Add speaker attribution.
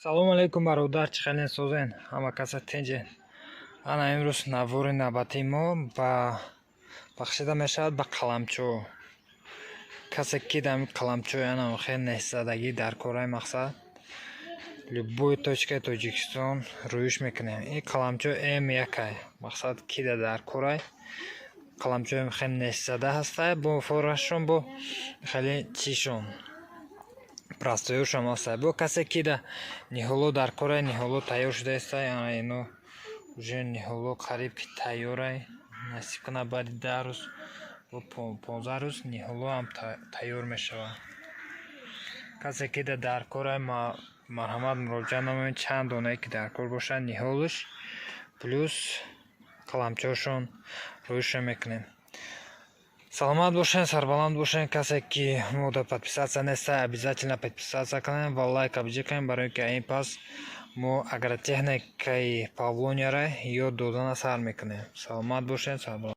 Speaker 1: Салом алейкум бародар, чӣ хелен созен? Ҳама каса тинҷен. Ана имрӯз навори навбатии мо ба бахшида мешавад ба қаламчӯ. Касе ки дар қаламчӯ ана хел нестзадагӣ дар кораи мақсад любой точкаи Тоҷикистон рӯиш мекунем. Ин қаламчӯ М1 мақсад кида дар кораи қаламчӯ хел нестзада ҳастай бо форашон бо хеле чишон простоюшам ҳастай. Бо касе ки да ниҳоло дар кораи ниҳоло тайёр шудаистай. Ана ино уже ниҳоло қариб ки тайёрай. Насиб кунад баъди 10 рӯз бо 15 рӯз ниҳоло ҳам тайёр мешавад. Касе ки да дар кораи марҳамат муроҷиат намоед, чанд донае ки дар кор бошад ниҳолаш плюс қаламчӯшон рӯишон мекунем. Саломат бошен, сарбаланд бошен. Касе ки мода подписаться неста, обязательно подписаться канен ва лайк абиҷа канен, барои ки ин пас мо агротехникаи Павлонияра ёд додана сар мекунем. Саломат бошен, сарбаланд.